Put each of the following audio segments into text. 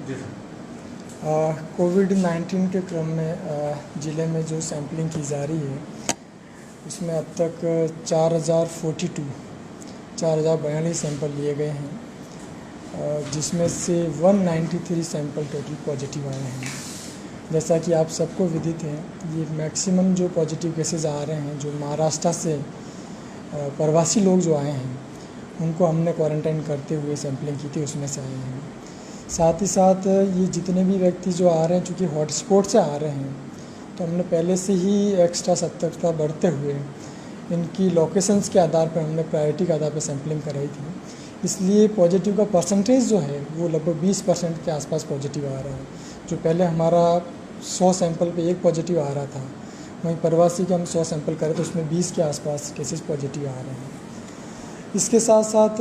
जी sir. कोविड-19 के क्रम में ज़िले में जो सैंपलिंग की जा रही है उसमें अब तक 4042 सैंपल लिए गए हैं, जिसमें से 193 सैंपल टोटल पॉजिटिव आए हैं। जैसा कि आप सबको विदित है, ये मैक्सिमम जो पॉजिटिव केसेस आ रहे हैं जो महाराष्ट्र से प्रवासी लोग जो आए हैं उनको हमने क्वारंटाइन करते हुए सैंपलिंग की थी, उसमें से आए हैं। साथ ही साथ ये जितने भी व्यक्ति जो आ रहे हैं चूँकि हॉटस्पॉट से आ रहे हैं तो हमने पहले से ही एक्स्ट्रा सतर्कता बरतते हुए इनकी लोकेशंस के आधार पर हमने प्रायोरिटी के आधार पर सैंपलिंग कराई थी। इसलिए पॉजिटिव का परसेंटेज जो है वो लगभग 20% के आसपास पॉजिटिव आ रहा है। जो पहले हमारा 100 सैंपल पे एक पॉजिटिव आ रहा था, वहीं प्रवासी के हम 100 सैंपल करें तो उसमें 20 के आसपास केसेस पॉजिटिव आ रहे हैं। इसके साथ साथ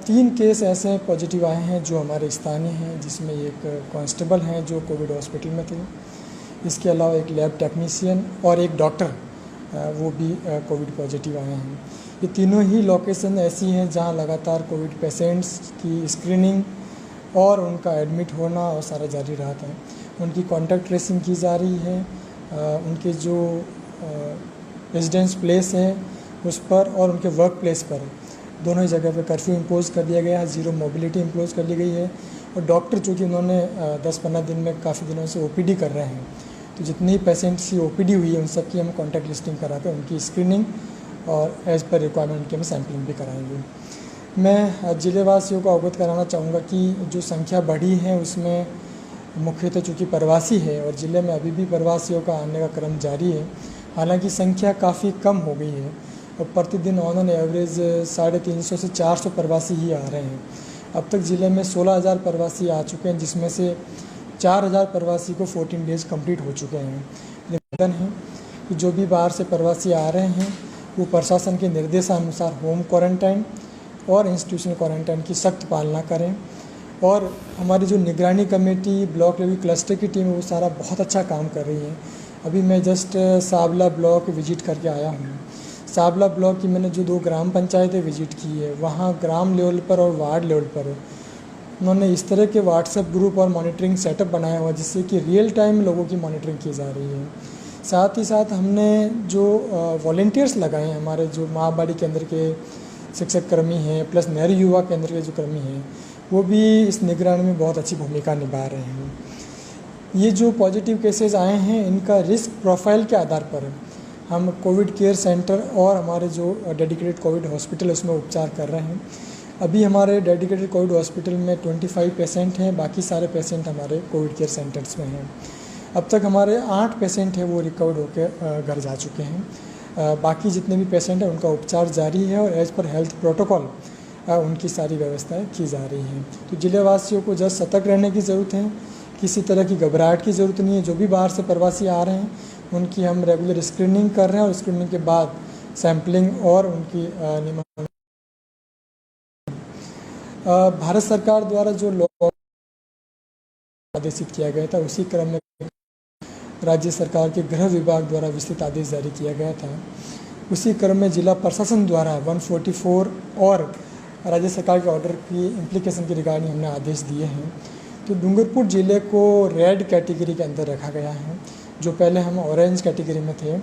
3 केस ऐसे पॉजिटिव आए हैं जो हमारे स्थानीय हैं, जिसमें एक कांस्टेबल हैं जो कोविड हॉस्पिटल में थे। इसके अलावा एक लैब टेक्नीशियन और एक डॉक्टर वो भी कोविड पॉजिटिव आए हैं। ये तीनों ही लोकेशन ऐसी हैं जहां लगातार कोविड पेशेंट्स की स्क्रीनिंग और उनका एडमिट होना और सारा जारी रहा था। उनकी कॉन्टैक्ट ट्रेसिंग की जा रही है, उनके जो रेजिडेंस प्लेस है उस पर और उनके वर्क प्लेस पर दोनों ही जगह पे कर्फ्यू इम्पोज़ कर दिया गया है, ज़ीरो मोबिलिटी इम्पोज़ कर दी गई है। और डॉक्टर चूँकि उन्होंने 10-15 दिन में काफ़ी दिनों से ओपीडी कर रहे हैं, तो जितनी पेशेंट्स की ओपीडी हुई है उन सब की हम कॉन्टैक्ट लिस्टिंग करा कर उनकी स्क्रीनिंग और एज़ पर रिक्वायरमेंट की हम सैम्पलिंग भी कराएंगे। मैं ज़िलेवासियों को अवगत कराना चाहूँगा कि जो संख्या बढ़ी है उसमें मुख्यतः चूँकि प्रवासी है और ज़िले में अभी भी प्रवासियों का आने का क्रम जारी है। हालांकि संख्या काफ़ी कम हो गई है और प्रतिदिन ऑन एवरेज 350 से 400 प्रवासी ही आ रहे हैं। अब तक ज़िले में 16,000 प्रवासी आ चुके हैं, जिसमें से 4,000 प्रवासी को 14 डेज़ कंप्लीट हो चुके हैं। निवेदन है कि जो भी बाहर से प्रवासी आ रहे हैं वो प्रशासन के निर्देशानुसार होम क्वारंटाइन और इंस्टीट्यूशनल क्वारंटाइन की सख्त पालना करें। और हमारी जो निगरानी कमेटी, ब्लॉक लेवल क्लस्टर की टीम है वो सारा बहुत अच्छा काम कर रही है। अभी मैं जस्ट सावला ब्लॉक विजिट करके आया हूँ। सावला ब्लॉक की मैंने जो 2 ग्राम पंचायतें विजिट की है, वहाँ ग्राम लेवल पर और वार्ड लेवल पर उन्होंने इस तरह के व्हाट्सएप ग्रुप और मॉनिटरिंग सेटअप बनाया हुआ जिससे कि रियल टाइम लोगों की मॉनिटरिंग की जा रही है। साथ ही साथ हमने जो वॉलंटियर्स लगाए हैं, हमारे जो महाबाड़ी केंद्र के शिक्षक कर्मी हैं प्लस नेहरू युवा केंद्र के जो कर्मी हैं, वो भी इस निगरानी में बहुत अच्छी भूमिका निभा रहे हैं। ये जो पॉजिटिव केसेस आए हैं इनका रिस्क प्रोफाइल के आधार पर हम कोविड केयर सेंटर और हमारे जो डेडिकेटेड कोविड हॉस्पिटल उसमें उपचार कर रहे हैं। अभी हमारे डेडिकेटेड कोविड हॉस्पिटल में 25 पेशेंट हैं, बाकी सारे पेशेंट हमारे कोविड केयर सेंटर्स में हैं। अब तक हमारे 8 पेशेंट हैं वो रिकवर्ड होकर घर जा चुके हैं। बाकी जितने भी पेशेंट हैं उनका उपचार जारी है और एज़ पर हेल्थ प्रोटोकॉल उनकी सारी व्यवस्थाएं की जा रही हैं। तो जिलेवासियों को जस्ट सतर्क रहने की ज़रूरत है, किसी तरह की घबराहट की ज़रूरत नहीं है। जो भी बाहर से प्रवासी आ रहे हैं उनकी हम रेगुलर स्क्रीनिंग कर रहे हैं और स्क्रीनिंग के बाद सैम्पलिंग और उनकी भारत सरकार द्वारा जो लॉ आदेशित किया गया था उसी क्रम में राज्य सरकार के गृह विभाग द्वारा विस्तृत आदेश जारी किया गया था। उसी क्रम में जिला प्रशासन द्वारा 144 और राज्य सरकार के ऑर्डर की इम्प्लीकेशन की रिगार्डिंग हमने आदेश दिए हैं। तो डूंगरपुर ज़िले को रेड कैटेगरी के अंदर रखा गया है, जो पहले हम ऑरेंज कैटेगरी में थे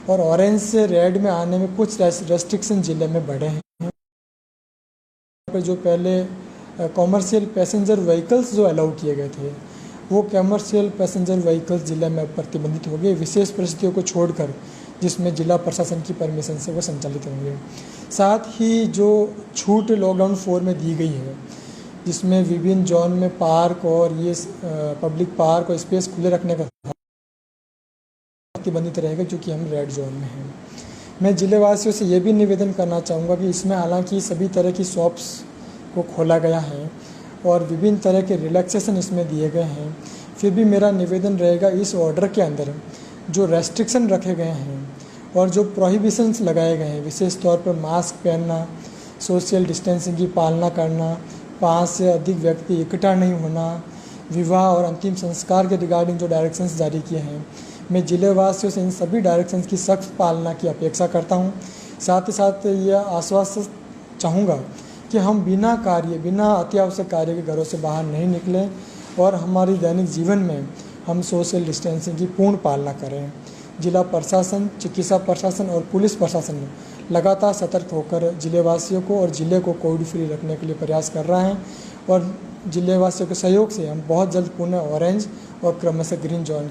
और ऑरेंज से रेड में आने में कुछ रेस्ट्रिक्शन ज़िले में बढ़े हैं। जो पहले कॉमर्शियल पैसेंजर व्हीकल्स जो अलाउ किए गए थे वो कमर्शियल पैसेंजर व्हीकल्स ज़िले में प्रतिबंधित हो गए, विशेष परिस्थितियों को छोड़कर, जिसमें जिला प्रशासन की परमिशन से वो संचालित होंगे। साथ ही जो छूट लॉकडाउन 4 में दी गई है, जिसमें विभिन्न जोन में पार्क और ये पब्लिक पार्क और स्पेस खुले रखने का प्रतिबंधित रहेगा, क्योंकि हम रेड जोन में हैं। मैं ज़िलेवासियों से ये भी निवेदन करना चाहूँगा कि इसमें हालांकि सभी तरह की शॉप्स को खोला गया है और विभिन्न तरह के रिलैक्सेशन इसमें दिए गए हैं, फिर भी मेरा निवेदन रहेगा इस ऑर्डर के अंदर जो रेस्ट्रिक्शन रखे गए हैं और जो प्रोहिबिशंस लगाए गए हैं, विशेष तौर पर मास्क पहनना, सोशल डिस्टेंसिंग की पालना करना, 5 से अधिक व्यक्ति इकट्ठा नहीं होना, विवाह और अंतिम संस्कार के रिगार्डिंग जो डायरेक्शंस जारी किए हैं, मैं ज़िलेवासियों से इन सभी डायरेक्शंस की सख्त पालना की अपेक्षा करता हूं। साथ ही साथ यह आश्वासन चाहूँगा कि हम बिना अत्यावश्यक कार्य के घरों से बाहर नहीं निकलें और हमारी दैनिक जीवन में हम सोशल डिस्टेंसिंग की पूर्ण पालना करें। जिला प्रशासन, चिकित्सा प्रशासन और पुलिस प्रशासन लगातार सतर्क होकर जिलेवासियों को और ज़िले को कोविड फ्री रखने के लिए प्रयास कर रहे हैं और जिलेवासियों के सहयोग से हम बहुत जल्द पुनः ऑरेंज और क्रमशः ग्रीन जोन